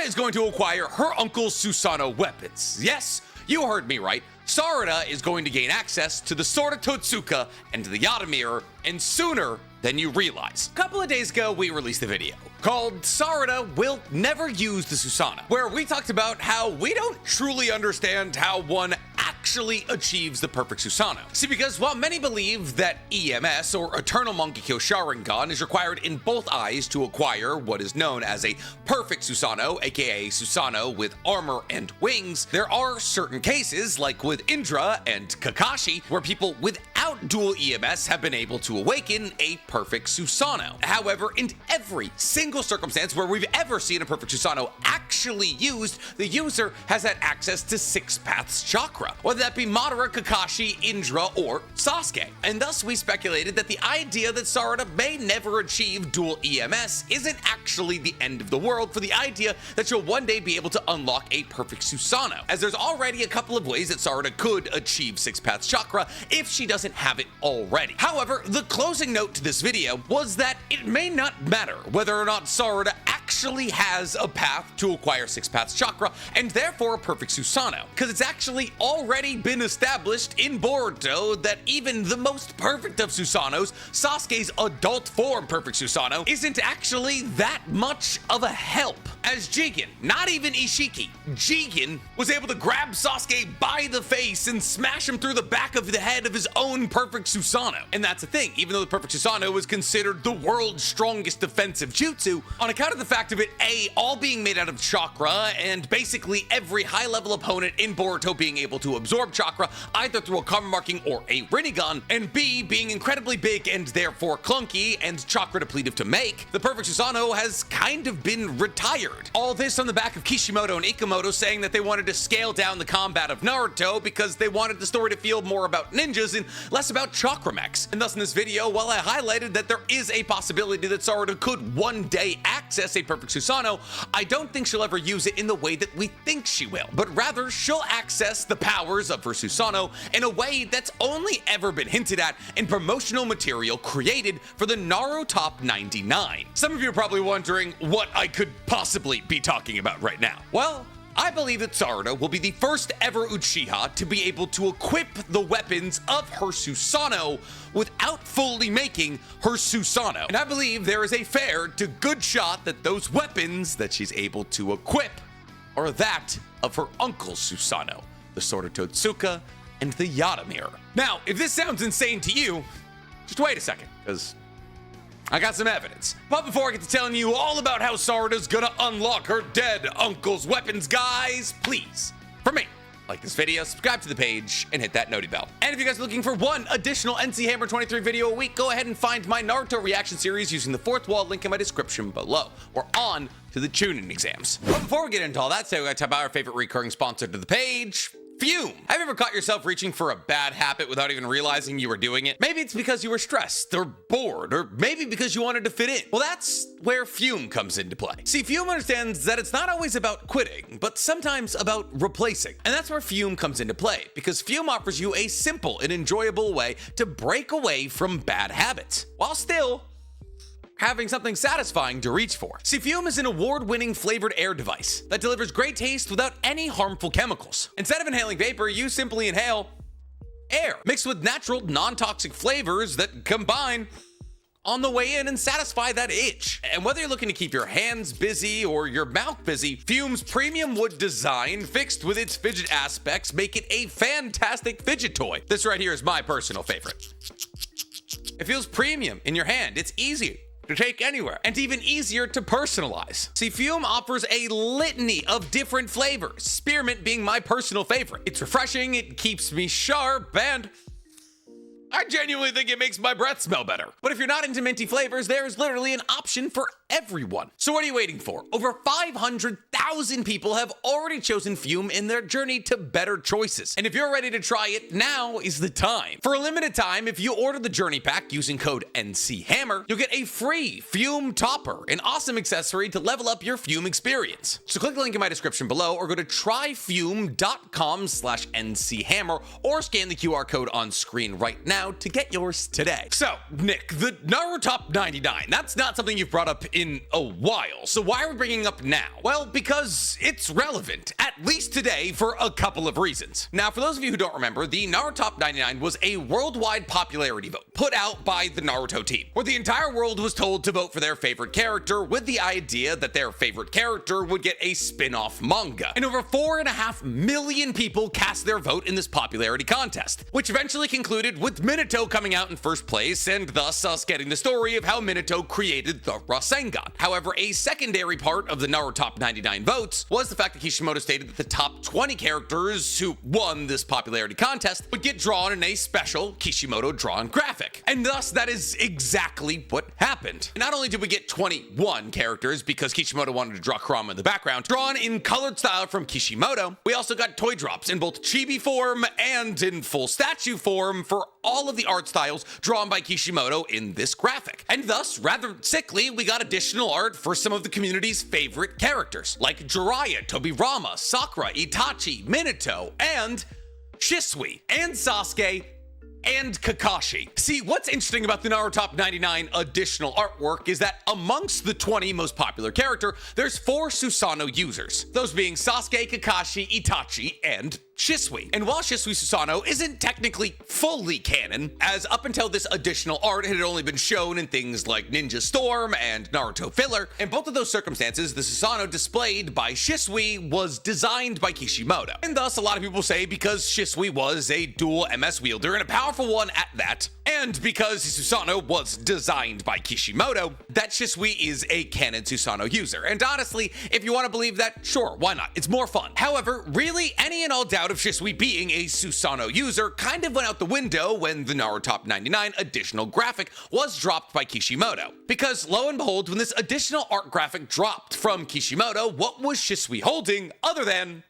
Sarada is going to acquire her uncle's Susanoo weapons. Yes, you heard me right. Sarada is going to gain access to the Sword of Totsuka and to the Yata Mirror, and sooner than you realize. A couple of days ago, we released a video called Sarada Will Never Use the Susanoo, where we talked about how we don't truly understand how one actually achieves the perfect Susanoo. See, because while many believe that EMS, or Eternal Mangekyo Sharingan, is required in both eyes to acquire what is known as a perfect Susanoo, aka Susanoo with armor and wings, there are certain cases, like with Indra and Kakashi, where people without dual EMS have been able to awaken a perfect Susanoo. However, in every single circumstance where we've ever seen a perfect Susanoo actually used, the user has had access to 6 paths chakra, whether that be Madara, Kakashi, Indra, or Sasuke. And thus we speculated that the idea that Sarada may never achieve dual EMS isn't actually the end of the world for the idea that she'll one day be able to unlock a perfect Susanoo, as there's already a couple of ways that Sarada could achieve 6 paths chakra if she doesn't have it already. However, the closing note to this video was that it may not matter whether or not Sarada actually has a path to acquire 6 paths chakra and therefore a perfect Susanoo, because it's actually already been established in Boruto that even the most perfect of Susanos, Sasuke's adult form perfect Susanoo, isn't actually that much of a help. As Jigen, not even Ishiki, Jigen was able to grab Sasuke by the face and smash him through the back of the head of his own perfect Susanoo. And that's the thing, even though the perfect Susanoo is considered the world's strongest defensive jutsu, on account of the fact of it, A, all being made out of chakra, and basically every high-level opponent in Boruto being able to absorb chakra either through a karma marking or a Rinnegan, and B, being incredibly big and therefore clunky and chakra depletive to make, the perfect Susanoo has kind of been retired. All this on the back of Kishimoto and Ikamoto saying that they wanted to scale down the combat of Naruto because they wanted the story to feel more about ninjas and less about chakra mechs. And thus in this video, while I highlighted that there is a possibility that Sarada could one day access a perfect Susanoo, I don't think she'll ever use it in the way that we think she will, but rather she'll access the powers of her Susanoo in a way that's only ever been hinted at in promotional material created for the Naruto Top 99. Some of you are probably wondering what I could possibly be talking about right now. Well, I believe that Sarada will be the first ever Uchiha to be able to equip the weapons of her Susanoo without fully making her Susanoo. And I believe there is a fair to good shot that those weapons that she's able to equip are that of her uncle's Susanoo, the Sword of Totsuka and the Yata Mirror. Now, if this sounds insane to you, just wait a second, because I got some evidence. But before I get to telling you all about how Sarada's gonna unlock her dead uncle's weapons, guys, please, for me, like this video, subscribe to the page, and hit that noti bell. And if you guys are looking for one additional NC Hammer 23 video a week, go ahead and find my Naruto reaction series using the 4th wall link in my description below. We're on to the Chunin exams. But before we get into all that, so we gotta talk about our favorite recurring sponsor to the page, Fume. Have you ever caught yourself reaching for a bad habit without even realizing you were doing it? Maybe it's because you were stressed or bored, or maybe because you wanted to fit in. Well, that's where Fume comes into play. See, Fume understands that it's not always about quitting, but sometimes about replacing. And that's where Fume comes into play, because Fume offers you a simple and enjoyable way to break away from bad habits, while still having something satisfying to reach for. See, Fume is an award-winning flavored air device that delivers great taste without any harmful chemicals. Instead of inhaling vapor, you simply inhale air, mixed with natural, non-toxic flavors that combine on the way in and satisfy that itch. And whether you're looking to keep your hands busy or your mouth busy, Fume's premium wood design, fixed with its fidget aspects, make it a fantastic fidget toy. This right here is my personal favorite. It feels premium in your hand. It's easy to take anywhere, and even easier to personalize. See, Fume offers a litany of different flavors, spearmint being my personal favorite. It's refreshing, it keeps me sharp, and I genuinely think it makes my breath smell better. But if you're not into minty flavors, there's literally an option for everyone. So what are you waiting for? Over 500,000 people have already chosen Fume in their journey to better choices. And if you're ready to try it, now is the time. For a limited time, if you order the Journey Pack using code NCHammer, you'll get a free Fume Topper, an awesome accessory to level up your Fume experience. So click the link in my description below, or go to tryfume.com/NCHammer, or scan the QR code on screen right now to get yours today. So, Nick, the Naruto Top 99, that's not something you've brought up in a while, so why are we bringing it up now? Well, because it's relevant, at least today, for a couple of reasons. Now, for those of you who don't remember, the Naruto Top 99 was a worldwide popularity vote put out by the Naruto team, where the entire world was told to vote for their favorite character with the idea that their favorite character would get a spin-off manga. And over 4.5 million people cast their vote in this popularity contest, which eventually concluded with Minato coming out in first place, and thus us getting the story of how Minato created the Rasengan. However, a secondary part of the Naruto Top 99 votes was the fact that Kishimoto stated that the top 20 characters who won this popularity contest would get drawn in a special Kishimoto drawn graphic. And thus, that is exactly what happened. Not only did we get 21 characters because Kishimoto wanted to draw Kurama in the background, drawn in colored style from Kishimoto, we also got toy drops in both chibi form and in full statue form for all of the art styles drawn by Kishimoto in this graphic. And thus, rather sickly, we got additional art for some of the community's favorite characters, like Jiraiya, Tobirama, Sakura, Itachi, Minato, and Shisui, and Sasuke, and Kakashi. See, what's interesting about the Naruto Top 99 additional artwork is that amongst the 20 most popular character, there's 4 Susanoo users, those being Sasuke, Kakashi, Itachi, and Shisui. And while Shisui Susanoo isn't technically fully canon, as up until this additional art it had only been shown in things like Ninja Storm and Naruto filler, in both of those circumstances, the Susanoo displayed by Shisui was designed by Kishimoto. And thus, a lot of people say because Shisui was a dual MS wielder and a powerful one at that, and because Susanoo was designed by Kishimoto, that Shisui is a canon Susanoo user. And honestly, if you want to believe that, sure, why not? It's more fun. However, really, any and all doubt of Shisui being a Susanoo user kind of went out the window when the Naruto Top 99 additional graphic was dropped by Kishimoto. Because lo and behold, when this additional art graphic dropped from Kishimoto, what was Shisui holding other than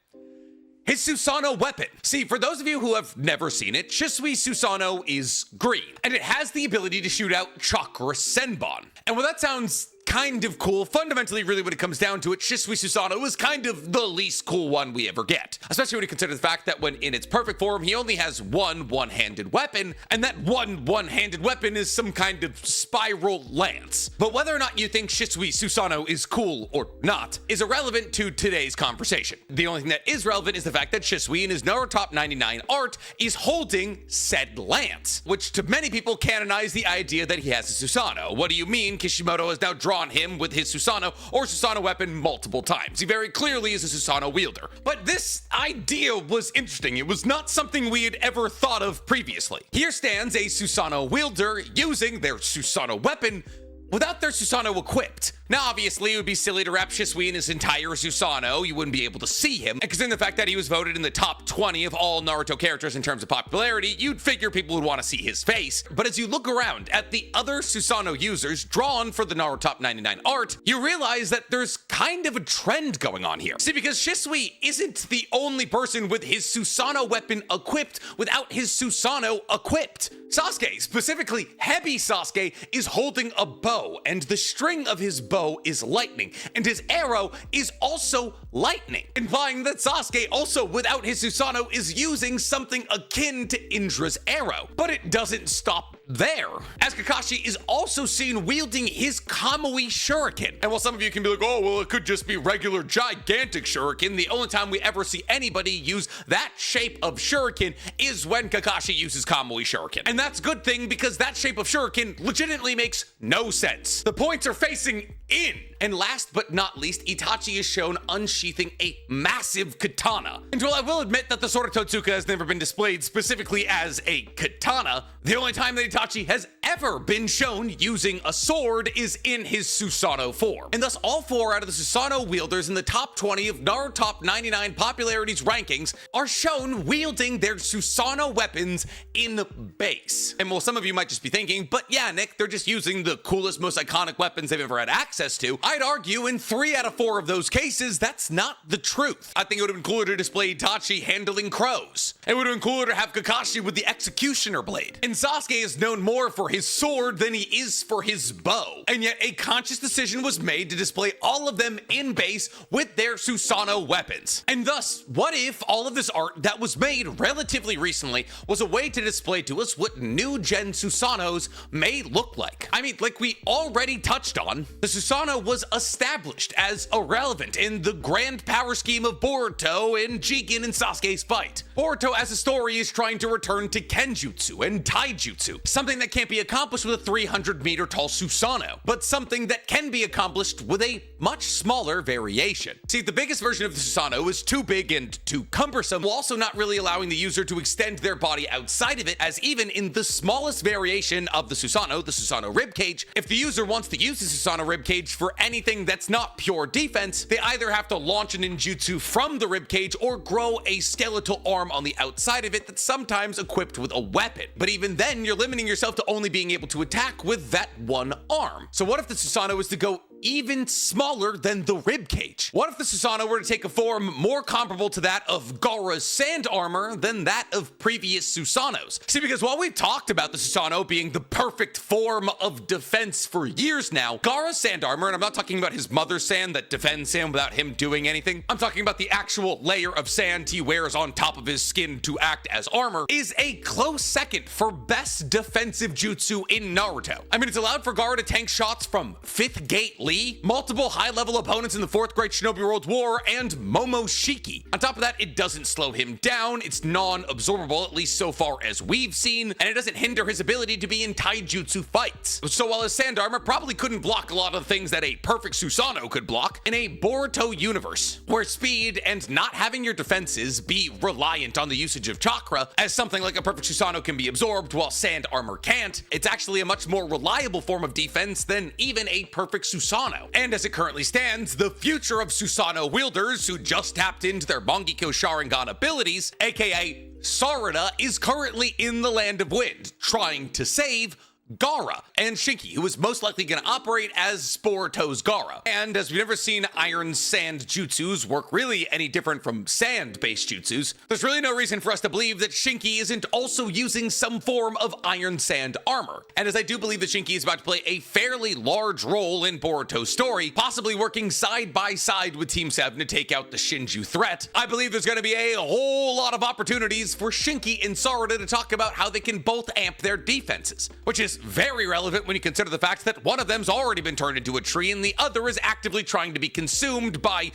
his Susanoo weapon? See, for those of you who have never seen it, Shisui Susanoo is green, and it has the ability to shoot out Chakra Senbon. And while that sounds kind of cool, fundamentally, really, when it comes down to it, Shisui Susanoo is kind of the least cool one we ever get. Especially when you consider the fact that when in its perfect form, he only has one-handed weapon, and that one-handed weapon is some kind of spiral lance. But whether or not you think Shisui Susanoo is cool or not is irrelevant to today's conversation. The only thing that is relevant is the fact that Shisui in his Naruto Top 99 art is holding said lance, which to many people canonize the idea that he has a Susanoo. What do you mean? Kishimoto has now drawn him with his Susanoo or Susanoo weapon multiple times. He very clearly is a Susanoo wielder. But this idea was interesting. It was not something we had ever thought of previously. Here stands a Susanoo wielder using their Susanoo weapon without their Susanoo equipped. Now, obviously, it would be silly to wrap Shisui in his entire Susanoo. You wouldn't be able to see him. And considering the fact that he was voted in the top 20 of all Naruto characters in terms of popularity, you'd figure people would want to see his face. But as you look around at the other Susanoo users drawn for the Naruto Top 99 art, you realize that there's kind of a trend going on here. See, because Shisui isn't the only person with his Susanoo weapon equipped without his Susanoo equipped. Sasuke, specifically Heavy Sasuke, is holding a bow, and the string of his bow is lightning, and his arrow is also lightning, implying that Sasuke also, without his Susanoo, is using something akin to Indra's arrow. But it doesn't stop there, as Kakashi is also seen wielding his Kamui Shuriken. And while some of you can be like, oh, well, it could just be regular gigantic Shuriken, the only time we ever see anybody use that shape of Shuriken is when Kakashi uses Kamui Shuriken. And that's a good thing, because that shape of Shuriken legitimately makes no sense. The points are facing in. And last but not least, Itachi is shown unsheathing a massive katana. And while I will admit that the sword of Totsuka has never been displayed specifically as a katana, the only time that Itachi has ever been shown using a sword is in his Susanoo form. And thus, all 4 out of the Susanoo wielders in the top 20 of Naruto Top 99 popularities rankings are shown wielding their Susanoo weapons in base. And while some of you might just be thinking, but yeah, Nick, they're just using the coolest, most iconic weapons they've ever had access to, I'd argue in 3 out of 4 of those cases, that's not the truth. I think it would have been cooler to display Itachi handling crows. It would have been cooler to have Kakashi with the executioner blade. And Sasuke is known more for his sword than he is for his bow. And yet a conscious decision was made to display all of them in base with their Susanoo weapons. And thus, what if all of this art that was made relatively recently was a way to display to us what new gen Susanos may look like? I mean, like we already touched on, the Susanoo was established as irrelevant in the grand power scheme of Boruto and Jigen and Sasuke's fight. Boruto as a story is trying to return to Kenjutsu and Taijutsu, something that can't be accomplished with a 300-meter tall Susanoo, but something that can be accomplished with a much smaller variation. See, the biggest version of the Susanoo is too big and too cumbersome, while also not really allowing the user to extend their body outside of it, as even in the smallest variation of the Susanoo ribcage, if the user wants to use the Susanoo ribcage for anything that's not pure defense, they either have to launch an ninjutsu from the ribcage or grow a skeletal arm on the outside of it that's sometimes equipped with a weapon. But even then, you're limiting yourself to only being able to attack with that one arm. So what if the Susanoo is to go even smaller than the ribcage? What if the Susanoo were to take a form more comparable to that of Gaara's sand armor than that of previous Susanos? See, because while we've talked about the Susanoo being the perfect form of defense for years now, Gaara's sand armor, and I'm not talking about his mother's sand that defends him without him doing anything, I'm talking about the actual layer of sand he wears on top of his skin to act as armor, is a close second for best defensive jutsu in Naruto. I mean, it's allowed for Gaara to tank shots from 5th Gate Lee, multiple high-level opponents in the 4th Great Shinobi World War, and Momoshiki. On top of that, it doesn't slow him down, it's non-absorbable, at least so far as we've seen, and it doesn't hinder his ability to be in taijutsu fights. So while his sand armor probably couldn't block a lot of the things that a perfect Susanoo could block, in a Boruto universe, where speed and not having your defenses be reliant on the usage of chakra, as something like a perfect Susanoo can be absorbed while sand armor can't, it's actually a much more reliable form of defense than even a perfect Susanoo. And as it currently stands, the future of Susanoo wielders who just tapped into their Mangekyo Sharingan abilities, aka Sarada, is currently in the Land of Wind, trying to save Gaara and Shinki, who is most likely going to operate as Boruto's Gaara. And as we've never seen iron sand jutsus work really any different from sand-based jutsus, there's really no reason for us to believe that Shinki isn't also using some form of iron sand armor. And as I do believe that Shinki is about to play a fairly large role in Boruto's story, possibly working side by side with Team 7 to take out the Shinju threat, I believe there's going to be a whole lot of opportunities for Shinki and Sarada to talk about how they can both amp their defenses, which is very relevant when you consider the fact that one of them's already been turned into a tree and the other is actively trying to be consumed by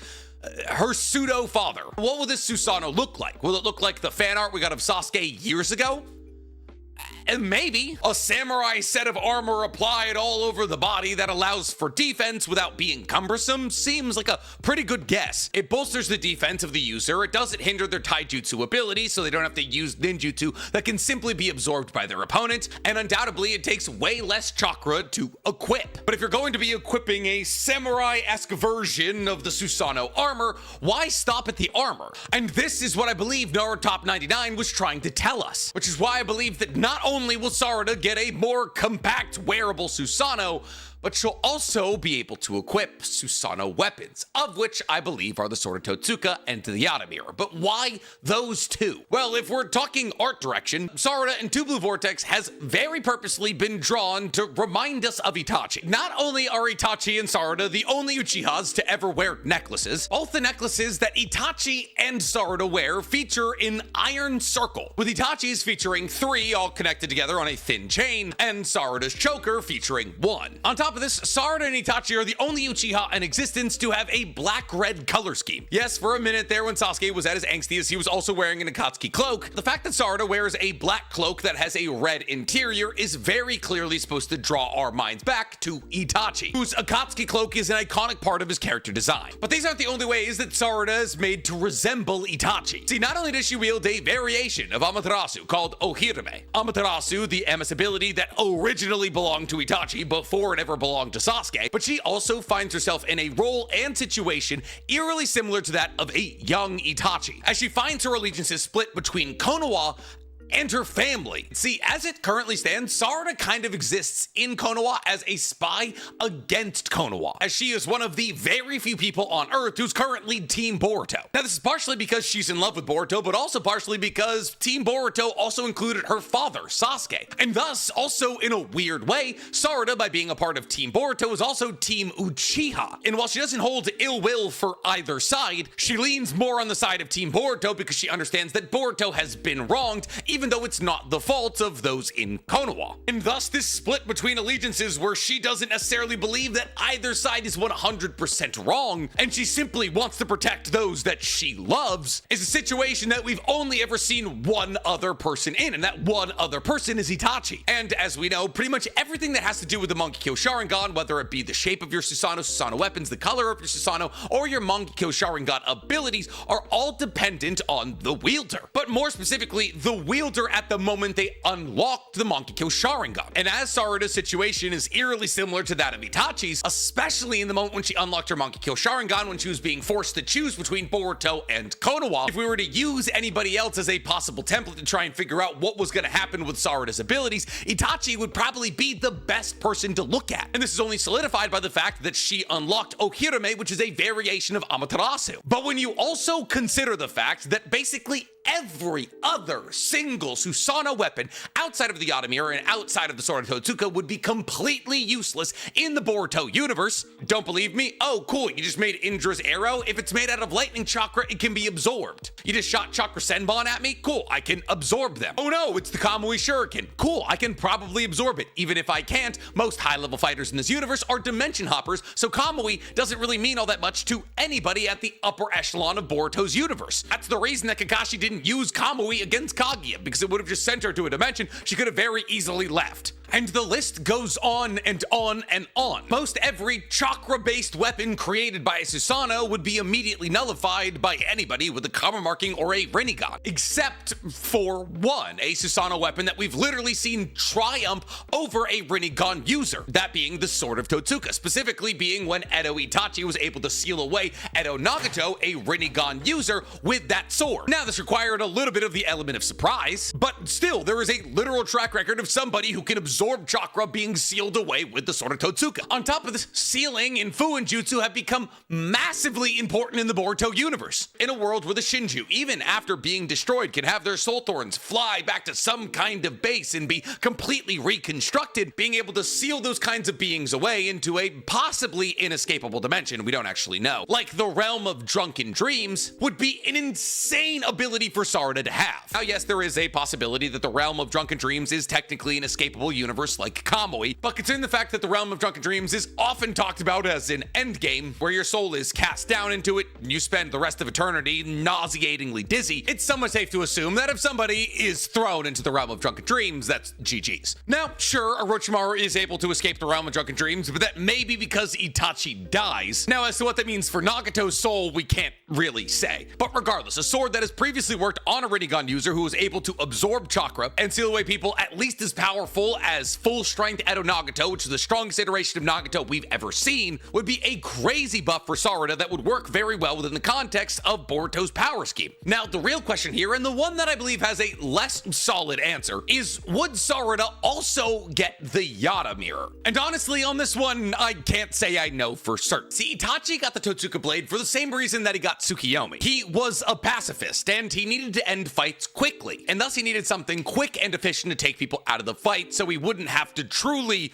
her pseudo-father. What will this Susanoo look like? Will it look like the fan art we got of Sasuke years ago? And maybe a samurai set of armor applied all over the body that allows for defense without being cumbersome seems like a pretty good guess. It bolsters the defense of the user, it doesn't hinder their taijutsu ability so they don't have to use ninjutsu that can simply be absorbed by their opponent, and undoubtedly it takes way less chakra to equip. But if you're going to be equipping a samurai-esque version of the Susanoo armor, why stop at the armor? And this is what I believe Naruto Top 99 was trying to tell us, which is why I believe that not only will Sarada get a more compact, wearable Susanoo, but she'll also be able to equip Susanoo weapons, of which I believe are the Sword of Totsuka and the Yatamira. But why those two? Well, if we're talking art direction, Sarada and Two Blue Vortex has very purposely been drawn to remind us of Itachi. Not only are Itachi and Sarada the only Uchihas to ever wear necklaces, both the necklaces that Itachi and Sarada wear feature an iron circle, with Itachi's featuring 3 all connected together on a thin chain, and Sarada's choker featuring 1. On top of this, Sarada and Itachi are the only Uchiha in existence to have a black-red color scheme. Yes, for a minute there when Sasuke was at his angstiest, he was also wearing an Akatsuki cloak. The fact that Sarada wears a black cloak that has a red interior is very clearly supposed to draw our minds back to Itachi, whose Akatsuki cloak is an iconic part of his character design. But these aren't the only ways that Sarada is made to resemble Itachi. See, not only does she wield a variation of Amaterasu called Ohirame, Amaterasu, the MS ability that originally belonged to Itachi before it ever belonged to Sasuke, but she also finds herself in a role and situation eerily similar to that of a young Itachi, as she finds her allegiances split between Konoha and her family. See, as it currently stands, Sarada kind of exists in Konoha as a spy against Konoha, as she is one of the very few people on Earth who's currently Team Boruto. Now, this is partially because she's in love with Boruto, but also partially because Team Boruto also included her father, Sasuke. And thus, also in a weird way, Sarada, by being a part of Team Boruto, is also Team Uchiha. And while she doesn't hold ill will for either side, she leans more on the side of Team Boruto because she understands that Boruto has been wronged, even though it's not the fault of those in Konoha. And thus, this split between allegiances where she doesn't necessarily believe that either side is 100% wrong, and she simply wants to protect those that she loves, is a situation that we've only ever seen one other person in, and that one other person is Itachi. And as we know, pretty much everything that has to do with the Mangekyo Sharingan, whether it be the shape of your Susanoo weapons, the color of your Susanoo, or your Mangekyo Sharingan abilities, are all dependent on the wielder. But more specifically, the wielder at the moment they unlocked the Mangekyo Sharingan. And as Sarada's situation is eerily similar to that of Itachi's, especially in the moment when she unlocked her Mangekyo Sharingan, when she was being forced to choose between Boruto and Konoha, if we were to use anybody else as a possible template to try and figure out what was going to happen with Sarada's abilities, Itachi would probably be the best person to look at. And this is only solidified by the fact that she unlocked Ohirame, which is a variation of Amaterasu. But when you also consider the fact that basically every other single Susanoo weapon outside of the Yatamira and outside of the Sword of Totsuka would be completely useless in the Boruto universe. Don't believe me? Oh, cool, you just made Indra's arrow? If it's made out of lightning chakra, it can be absorbed. You just shot chakra senbon at me? Cool, I can absorb them. Oh no, it's the Kamui Shuriken. Cool, I can probably absorb it. Even if I can't, most high-level fighters in this universe are dimension hoppers, so Kamui doesn't really mean all that much to anybody at the upper echelon of Boruto's universe. That's the reason that Kakashi didn't use Kamui against Kaguya, because it would have just sent her to a dimension she could have very easily left. And the list goes on and on and on. Most every chakra-based weapon created by a Susanoo would be immediately nullified by anybody with a karma marking or a Rinnegan, except for one, a Susanoo weapon that we've literally seen triumph over a Rinnegan user, that being the Sword of Totsuka, specifically being when Edo Itachi was able to seal away Edo Nagato, a Rinnegan user, with that sword. Now, this required a little bit of the element of surprise, but still, there is a literal track record of somebody who can absorb chakra being sealed away with the Sword of Totsuka. On top of this, sealing and Fuinjutsu have become massively important in the Boruto universe. In a world where the Shinju, even after being destroyed, can have their soul thorns fly back to some kind of base and be completely reconstructed, being able to seal those kinds of beings away into a possibly inescapable dimension we don't actually know, like the realm of drunken dreams, would be an insane ability for Sarada to have. Now, yes, there is a possibility that the realm of drunken dreams is technically an escapable universe like Kamui, but considering the fact that the realm of drunken dreams is often talked about as an endgame, where your soul is cast down into it and you spend the rest of eternity nauseatingly dizzy, it's somewhat safe to assume that if somebody is thrown into the realm of drunken dreams, that's GG's. Now, sure, Orochimaru is able to escape the realm of drunken dreams, but that may be because Itachi dies. Now, as to what that means for Nagato's soul, we can't really say. But regardless, a sword that has previously worked on a Rinnegan user who was able to absorb chakra and seal away people at least as powerful as full-strength Edo Nagato, which is the strongest iteration of Nagato we've ever seen, would be a crazy buff for Sarada that would work very well within the context of Boruto's power scheme. Now, the real question here, and the one that I believe has a less solid answer, is would Sarada also get the Yata Mirror? And honestly, on this one, I can't say I know for certain. See, Itachi got the Totsuka Blade for the same reason that he got Tsukiyomi. He was a pacifist, and he needed to end fights quickly, and thus he needed something quick and efficient to take people out of the fight so he wouldn't have to truly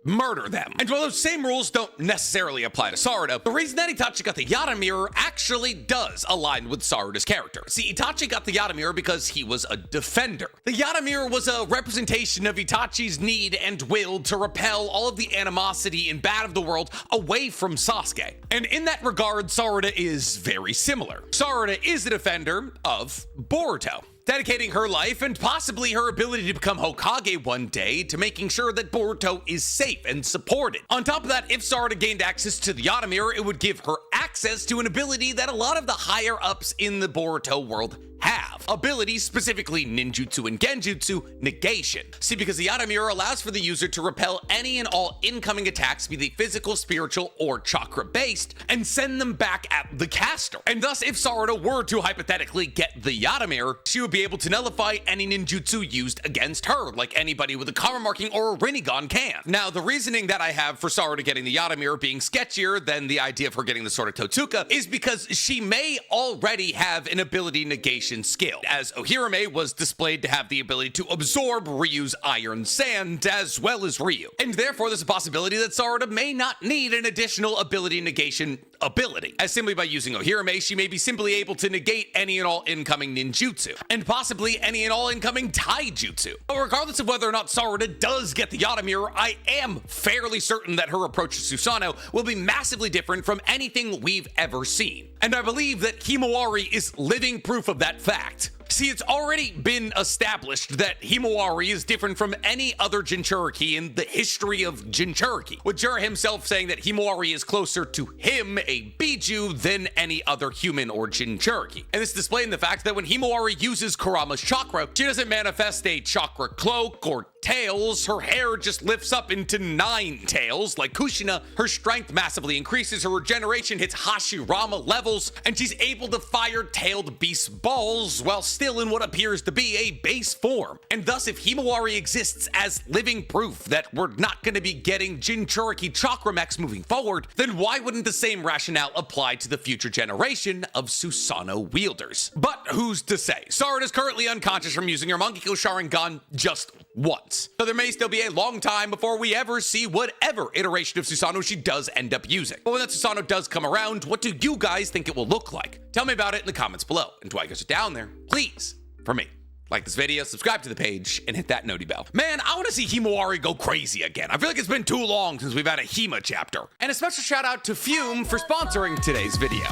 murder them. And while those same rules don't necessarily apply to Sarada, the reason that Itachi got the Yata Mirror actually does align with Sarada's character. See, Itachi got the Yata Mirror because he was a defender. The Yata Mirror was a representation of Itachi's need and will to repel all of the animosity and bad of the world away from Sasuke. And in that regard, Sarada is very similar. Sarada is a defender of Boruto, dedicating her life and possibly her ability to become Hokage one day to making sure that Boruto is safe and supported. On top of that, if Sarada gained access to the Yata Mirror, it would give her access to an ability that a lot of the higher ups in the Boruto world have abilities, specifically ninjutsu and genjutsu, negation. See, because the Yata Mirror allows for the user to repel any and all incoming attacks, be they physical, spiritual, or chakra-based, and send them back at the caster. And thus, if Sarada were to hypothetically get the Yata Mirror, she would be able to nullify any ninjutsu used against her, like anybody with a karma marking or a Rinnegan can. Now, the reasoning that I have for Sarada getting the Yata Mirror being sketchier than the idea of her getting the Sword of Totsuka is because she may already have an ability negation skill, as Ohirame was displayed to have the ability to absorb Ryu's iron sand as well as Ryu. And therefore, there's a possibility that Sarada may not need an additional ability negation ability, as simply by using Ohirame, she may be simply able to negate any and all incoming ninjutsu, and possibly any and all incoming taijutsu. But regardless of whether or not Sarada does get the Yata Mirror, I am fairly certain that her approach to Susano will be massively different from anything we've ever seen. And I believe that Himawari is living proof of that fact. See, it's already been established that Himawari is different from any other Jinchuriki in the history of Jinchuriki, with Jura himself saying that Himawari is closer to him, a Biju, than any other human or Jinchuriki. And this is displayed in the fact that when Himawari uses Kurama's chakra, she doesn't manifest a chakra cloak or tails, her hair just lifts up into 9 tails. Like Kushina, her strength massively increases, her regeneration hits Hashirama levels, and she's able to fire tailed beast balls while still in what appears to be a base form. And thus, if Himawari exists as living proof that we're not going to be getting Jinchuriki chakra mechs moving forward, then why wouldn't the same rationale apply to the future generation of Susanoo wielders? But who's to say? Sarada is currently unconscious from using her Mangekyo Sharingan just once. So there may still be a long time before we ever see whatever iteration of Susanoo she does end up using. But when that Susanoo does come around, what do you guys think it will look like? Tell me about it in the comments below. And while you guys are down there, please, for me, like this video, subscribe to the page, and hit that noti bell. Man, I want to see Himawari go crazy again. I feel like it's been too long since we've had a Hima chapter. And a special shout out to Fume for sponsoring today's video.